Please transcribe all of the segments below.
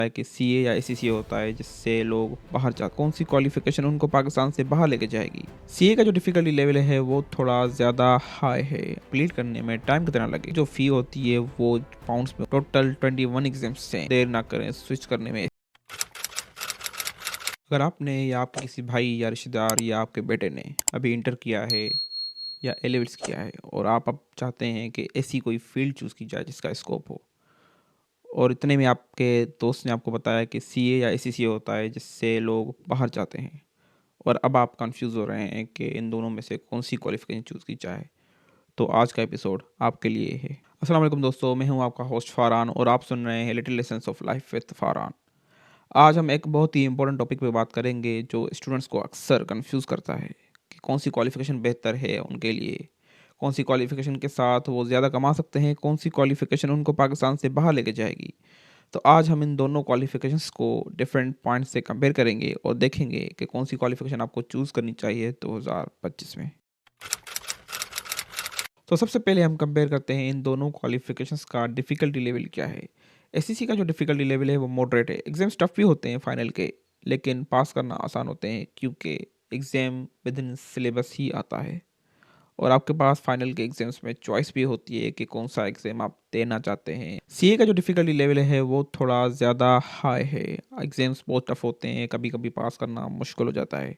है कि सीए या एसीसी होता है जिससे लोग बाहर जा कौन सी क्वालिफिकेशन उनको पाकिस्तान से बाहर लेके जाएगी। सीए का जो डिफिकल्टी लेवल है वो थोड़ा ज़्यादा हाई है। कंप्लीट करने में टाइम कितना लगे, जो फी होती है वो पाउंड्स में, टोटल 21 एग्जाम्स हैं। देर ना करें स्विच करने में। अगर आपने या आपके किसी भाई या रिश्तेदार या आपके बेटे ने अभी इंटर किया है या ए लेवल्स किया है और आप अब चाहते हैं कि ऐसी कोई फील्ड चूज़ की जाए जिसका स्कोप हो, और इतने में आपके दोस्त ने आपको बताया कि सीए या एसीसी होता है जिससे लोग बाहर जाते हैं, और अब आप कंफ्यूज हो रहे हैं कि इन दोनों में से कौन सी क्वालिफिकेशन चूज़ की जाए, तो आज का एपिसोड आपके लिए है। अस्सलाम वालेकुम दोस्तों, मैं हूं आपका होस्ट फ़ारान और आप सुन रहे हैं little lessons of life with Faran. आज हम एक बहुत ही इंपॉर्टेंट टॉपिक पे बात करेंगे जो स्टूडेंट्स को अक्सर कंफ्यूज करता है कि कौन सी क्वालिफिकेशन बेहतर है उनके लिए, कौन सी क्वालिफिकेशन के साथ वो ज़्यादा कमा सकते हैं, कौन सी क्वालिफिकेशन उनको पाकिस्तान से बाहर लेके जाएगी। तो आज हम इन दोनों क्वालिफिकेशंस को डिफरेंट पॉइंट से कंपेयर करेंगे और देखेंगे कि कौन सी क्वालिफिकेशन आपको चूज़ करनी चाहिए 2025 में। तो सबसे पहले हम कंपेयर करते हैं इन दोनों क्वालिफिकेशंस का डिफ़िकल्टी लेवल क्या है। एससीसी का जो डिफ़िकल्टी लेवल है वो मॉडरेट है। एग्ज़ाम्स टफ भी होते हैं फाइनल के, लेकिन पास करना आसान होते हैं क्योंकि एग्ज़ाम विद इन सिलेबस ही आता है। और आपके पास फाइनल के एग्जाम्स में चॉइस भी होती है कि कौन सा एग्ज़ाम आप देना चाहते हैं। सीए का जो डिफ़िकल्टी लेवल है वो थोड़ा ज़्यादा हाई है। एग्ज़ाम्स बहुत टफ होते हैं, कभी कभी पास करना मुश्किल हो जाता है।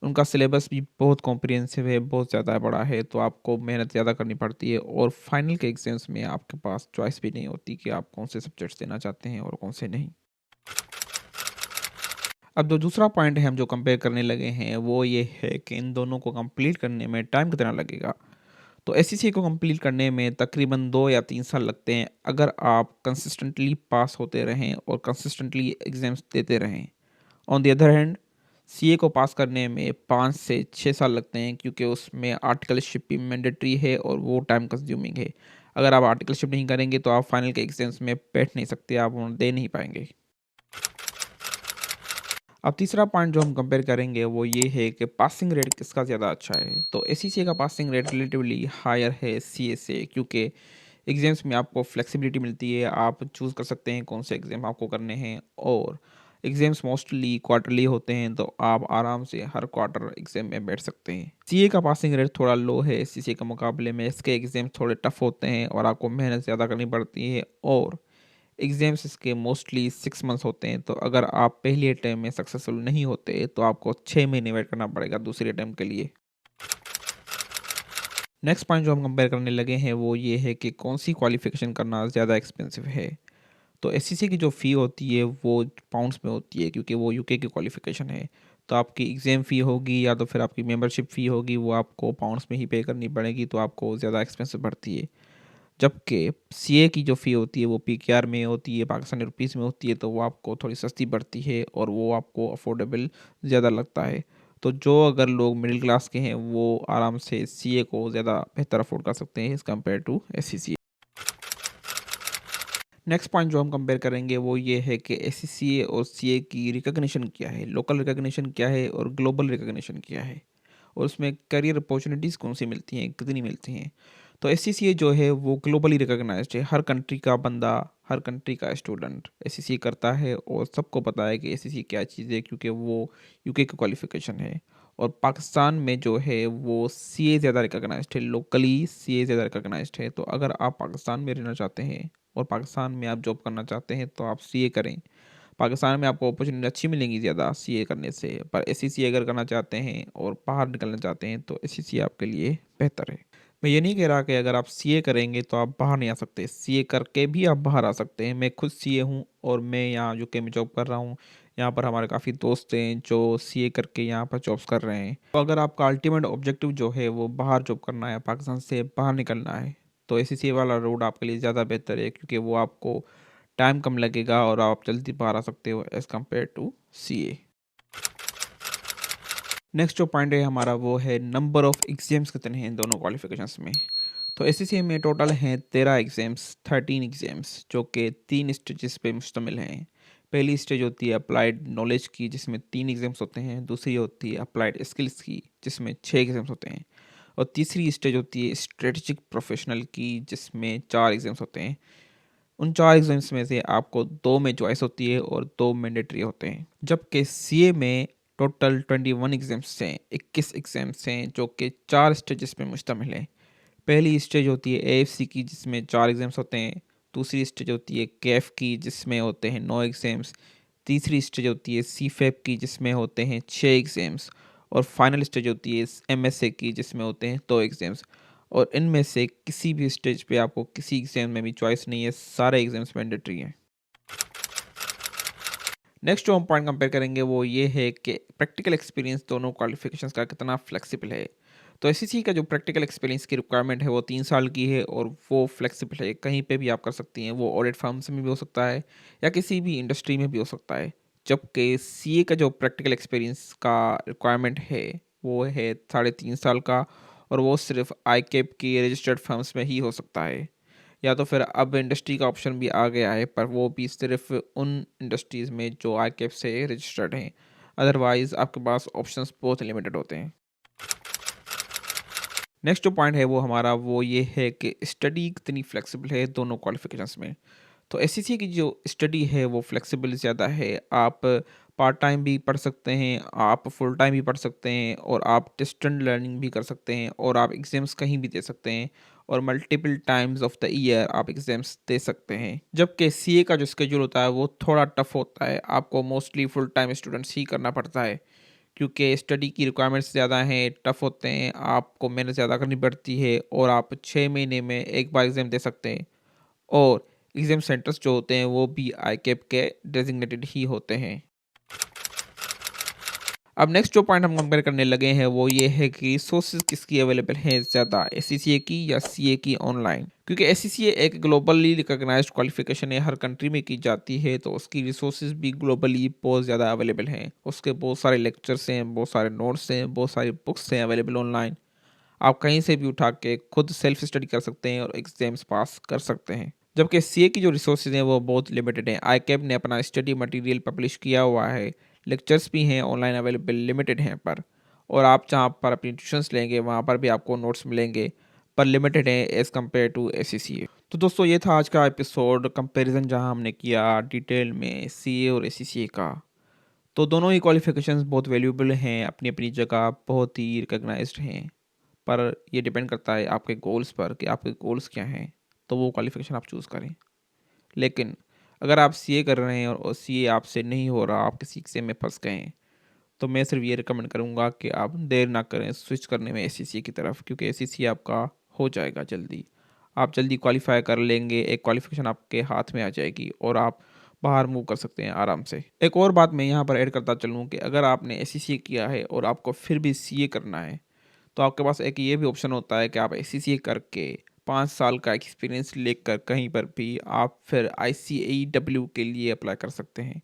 उनका सिलेबस भी बहुत कॉम्प्रिहेंसिव है, बहुत ज़्यादा बड़ा है, तो आपको मेहनत ज़्यादा करनी पड़ती है। और फाइनल के एग्जाम्स में आपके पास चॉइस भी नहीं होती कि आप कौन से सब्जेक्ट्स देना चाहते हैं और कौन से नहीं। अब जो दूसरा पॉइंट है हम जो कंपेयर करने लगे हैं वो ये है कि इन दोनों को कंप्लीट करने में टाइम कितना लगेगा। तो एससीसी को कंप्लीट करने में तकरीबन 2 या 3 साल लगते हैं अगर आप कंसिस्टेंटली पास होते रहें और कंसिस्टेंटली एग्ज़ाम्स देते रहें। On the other hand, CA को पास करने में 5 से 6 साल लगते हैं क्योंकि उसमें आर्टिकलशिप भी मैंडेटरी है और वो टाइम कंज्यूमिंग है। अगर आप आर्टिकलशिप नहीं करेंगे तो आप फाइनल के एग्ज़ाम्स में बैठ नहीं सकते, आप उन्हें दे नहीं पाएंगे। अब तीसरा पॉइंट जो हम कंपेयर करेंगे वो ये है कि पासिंग रेट किसका ज़्यादा अच्छा है। तो एसीसी का पासिंग रेट रिलेटिवली हायर है सीए से क्योंकि एग्ज़ाम्स में आपको फ्लेक्सिबिलिटी मिलती है, आप चूज़ कर सकते हैं कौन से एग्ज़ाम आपको करने हैं। और एग्ज़ाम्स मोस्टली क्वार्टरली होते हैं तो आप आराम से हर क्वार्टर एग्ज़ाम में बैठ सकते हैं। सीए का पासिंग रेट थोड़ा लो है एसीसी के मुकाबले में, इसके एग्ज़ाम थोड़े टफ होते हैं और आपको मेहनत ज़्यादा करनी पड़ती है। और एग्ज़ाम्स इसके मोस्टली 6 मंथ्स होते हैं, तो अगर आप पहली अटेम्प्ट में सक्सेसफुल नहीं होते तो आपको 6 महीने वेट करना पड़ेगा दूसरी अटेम्प्ट के लिए। नेक्स्ट पॉइंट जो हम कंपेयर करने लगे हैं वो ये है कि कौन सी क्वालिफिकेशन करना ज़्यादा एक्सपेंसिव है। तो एससीसी की जो फ़ी होती है वो पाउंड्स में होती है क्योंकि वो यूके की क्वालिफिकेशन है। तो आपकी एग्ज़ाम फ़ी होगी या तो फिर आपकी मेंबरशिप फ़ी होगी, वो आपको पाउंड्स में ही पे करनी पड़ेगी, तो आपको ज़्यादा एक्सपेंसिव पड़ती है। जबकि सीए की जो फ़ी होती है वो पीकेआर में होती है, पाकिस्तानी रुपीस में होती है, तो वो आपको थोड़ी सस्ती पड़ती है और वो आपको अफोर्डेबल ज़्यादा लगता है। तो जो अगर लोग मिडिल क्लास के हैं वो आराम से सीए को ज़्यादा बेहतर अफोर्ड कर सकते हैं as compare to SCC. Next point जो हम कंपेयर करेंगे वो ये है कि एससीसीए और सीए की रिकॉग्निशन क्या है, लोकल रिकॉग्निशन क्या है और ग्लोबल रिकॉग्निशन क्या है, और उसमें करियर अपॉर्चुनिटीज़ कौन सी मिलती हैं, कितनी मिलती हैं। तो एससीसीए जो है वो ग्लोबली रिकॉग्नाइज्ड है, हर कंट्री का बंदा, हर कंट्री का स्टूडेंट एससीसीए करता है और सबको पता है कि एससीसीए क्या चीज़ है क्योंकि वो यूके की क्वालिफिकेशन है। और पाकिस्तान में जो है वो सीए ज़्यादा रिकॉग्नाइज्ड है, लोकली सीए ज़्यादा रिकॉग्नाइज्ड है। तो अगर आप पाकिस्तान में रहना चाहते हैं और पाकिस्तान में आप जॉब करना चाहते हैं तो आप सीए करें। पाकिस्तान में आपको अपॉर्चुनिटी अच्छी मिलेंगी ज़्यादा सीए करने से, पर एससीसीए अगर करना चाहते हैं और बाहर निकलना चाहते हैं तो एससीसीए आपके लिए बेहतर है। मैं ये नहीं कह रहा कि अगर आप सीए करेंगे तो आप बाहर नहीं आ सकते, सीए करके भी आप बाहर आ सकते हैं। मैं खुद सीए हूँ और मैं यहाँ यूके में जॉब कर रहा हूँ। यहाँ पर हमारे काफ़ी दोस्त हैं जो सीए करके यहाँ पर जॉब्स कर रहे हैं। तो अगर आपका अल्टीमेट ऑब्जेक्टिव जो है वो बाहर जॉब करना है, पाकिस्तान से बाहर निकलना है, तो एससीसीए वाला रोड आपके लिए ज़्यादा बेहतर है क्योंकि वो आपको टाइम कम लगेगा और आप जल्दी बाहर आ सकते हो as compare to CA. Next जो पॉइंट है हमारा वो है नंबर ऑफ़ एग्ज़ाम्स कितने हैं इन दोनों क्वालिफ़िकेशंस में। तो एससीसी में टोटल हैं 13 एग्ज़ाम्स, 13 एग्ज़ाम्स जो कि 3 स्टेजेस पे मुश्तमिल हैं। पहली स्टेज होती है अप्लाइड नॉलेज की जिसमें 3 एग्ज़ाम्स होते हैं, दूसरी होती है अप्लाइड स्किल्स की जिसमें 6 एग्ज़ाम्स होते हैं, और तीसरी स्टेज होती है स्ट्रेटेजिक प्रोफेशनल की जिसमें 4 एग्ज़ाम्स होते हैं। उन 4 एग्ज़ाम्स में से आपको 2 में चॉइस होती है और 2 मैंडेटरी होते हैं। जबकि सीए में टोटल 21 एग्ज़ाम्स हैं, 21 एग्ज़ाम्स हैं जो कि 4 स्टेजेस पे मुश्तमिल है। पहली स्टेज होती है एएफसी की जिसमें 4 एग्ज़ाम्स होते हैं। दूसरी स्टेज होती है कैफ की जिसमें होते हैं 9 एग्ज़ाम्स। तीसरी स्टेज होती है सीफैप की जिसमें होते हैं 6 एग्ज़ाम्स और फाइनल स्टेज होती है एमएसए की जिसमें होते हैं 2 एग्ज़ाम्स। और इनमें से किसी भी स्टेज पे आपको किसी एग्ज़ाम में भी चॉइस नहीं है, सारे एग्ज़ाम्स मैंडेटरी हैं। नेक्स्ट जो हम पॉइंट कंपेयर करेंगे वो ये है कि प्रैक्टिकल एक्सपीरियंस दोनों क्वालिफिकेशंस का कितना फ्लेक्सिबल है। तो एसएससी का जो प्रैक्टिकल एक्सपीरियंस की रिक्वायरमेंट है वो 3 साल की है और वो फ्लेक्सिबल है, कहीं पे भी आप कर सकती हैं। वो ऑडिट फर्म्स में भी हो सकता है या किसी भी इंडस्ट्री में भी हो सकता है। जबकि सीए का जो प्रैक्टिकल एक्सपीरियंस का रिक्वायरमेंट है वो है 3.5 साल का और वो सिर्फ आई कैप की रजिस्टर्ड फर्म्स में ही हो सकता है। या तो फिर अब इंडस्ट्री का ऑप्शन भी आ गया है पर वो भी सिर्फ उन इंडस्ट्रीज़ में जो आईकैप से रजिस्टर्ड हैं। अदरवाइज़ आपके पास ऑप्शंस बहुत लिमिटेड होते हैं। नेक्स्ट जो पॉइंट है वो हमारा वो ये है कि स्टडी कितनी फ्लेक्सिबल है दोनों क्वालिफिकेशंस में। तो एससीसी की जो स्टडी है वो फ्लेक्सिबल ज़्यादा है। आप पार्ट टाइम भी पढ़ सकते हैं, आप फुल टाइम भी पढ़ सकते हैं और आप डिस्टेंट लर्निंग भी कर सकते हैं और आप एग्ज़ाम्स कहीं भी दे सकते हैं और multiple times of the year आप एग्ज़ाम्स दे सकते हैं। जबकि सीए का जो स्केड्यूल होता है वो थोड़ा टफ होता है, आपको मोस्टली फुल टाइम स्टूडेंट्स ही करना पड़ता है क्योंकि स्टडी की रिक्वायरमेंट्स ज़्यादा हैं, टफ होते हैं, आपको मेहनत ज़्यादा करनी पड़ती है और आप 6 महीने में एक बार एग्ज़ाम दे सकते हैं। और एग्ज़ाम सेंटर्स जो होते हैं वो भी आईकैप के डेज़िग्नेटेड ही होते हैं। अब नेक्स्ट जो पॉइंट हम कंपेयर करने लगे हैं वो ये है कि रिसोर्सेज किसकी अवेलेबल हैं ज़्यादा, एससीसीए की या सीए की ऑनलाइन। क्योंकि एससीसीए एक ग्लोबली रिकॉग्नाइज्ड क्वालिफिकेशन है, हर कंट्री में की जाती है तो उसकी रिसोर्सेज भी ग्लोबली बहुत ज़्यादा अवेलेबल हैं। उसके बहुत सारे लेक्चर्स हैं, बहुत सारे नोट्स हैं, बहुत सारी बुक्स हैं अवेलेबल ऑनलाइन। आप कहीं से भी उठा के खुद सेल्फ स्टडी कर सकते हैं और एग्जाम्स पास कर सकते हैं। जबकि सीए की जो रिसोर्सेज हैं वो बहुत लिमिटेड हैं। आईकैप ने अपना स्टडी मटेरियल पब्लिश किया हुआ है, लेक्चर्स भी हैं ऑनलाइन अवेलेबल, लिमिटेड हैं पर। और आप जहाँ पर अपनी ट्यूशन्स लेंगे वहाँ पर भी आपको नोट्स मिलेंगे पर लिमिटेड है एज़ कम्पेयर टू एससीसीए। तो दोस्तों ये था आज का एपिसोड कंपैरिजन जहाँ हमने किया डिटेल में सीए और एससीसीए का। तो दोनों ही क्वालिफिकेशंस बहुत वैल्यूएबल हैं, अपनी अपनी जगह बहुत ही रिकॉग्नाइज्ड हैं। पर ये डिपेंड करता है आपके गोल्स पर कि आपके गोल्स क्या हैं, तो वो क्वालिफ़िकेशन आप चूज़ करें। लेकिन अगर आप सीए कर रहे हैं और सीए आपसे नहीं हो रहा, आप किसी एग्ज़ाम में फँस गए हैं, तो मैं सिर्फ ये रिकमेंड करूँगा कि आप देर ना करें स्विच करने में एससीसी की तरफ, क्योंकि एससीसी आपका हो जाएगा जल्दी। आप जल्दी क्वालिफ़ाई कर लेंगे, एक क्वालिफ़िकेशन आपके हाथ में आ जाएगी और आप बाहर मूव कर सकते हैं आराम से। एक और बात मैं यहाँ पर ऐड करता चलूँ कि अगर आपने एससीसी किया है और आपको फिर भी सीए करना है, तो आपके पास एक ये भी ऑप्शन होता है कि आप एससीसी करके 5 साल का एक्सपीरियंस लेकर कहीं पर भी आप फिर आईसीएईडब्ल्यू के लिए अप्लाई कर सकते हैं।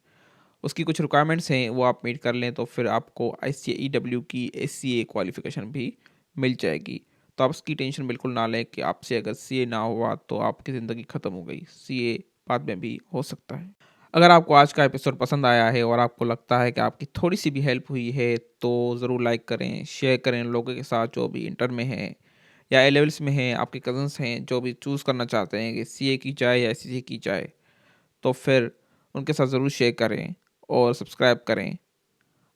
उसकी कुछ रिक्वायरमेंट्स हैं वो आप मीट कर लें तो फिर आपको आईसीएईडब्ल्यू की एससीए क्वालिफिकेशन भी मिल जाएगी। तो आप उसकी टेंशन बिल्कुल ना लें कि आपसे अगर सीए ना हुआ तो आपकी ज़िंदगी ख़त्म हो गई। सीए बाद में भी हो सकता है। अगर आपको आज का एपिसोड पसंद आया है और आपको लगता है कि आपकी थोड़ी-सी भी हेल्प हुई है, तो ज़रूर लाइक करें, शेयर करें लोगों के साथ जो भी इंटर में हैं या ए लेवल्स में हैं, आपके कज़िन्स हैं, जो भी चूज़ करना चाहते हैं कि सीए की जाए या एससीए की जाए, तो फिर उनके साथ ज़रूर शेयर करें और सब्सक्राइब करें।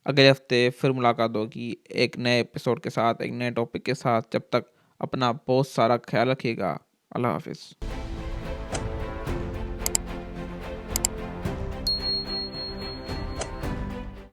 अगले हफ्ते फिर मुलाकात होगी एक नए एपिसोड के साथ, एक नए टॉपिक के साथ। जब तक अपना बहुत सारा ख़्याल रखिएगा। अल्लाह हाफ़िज़।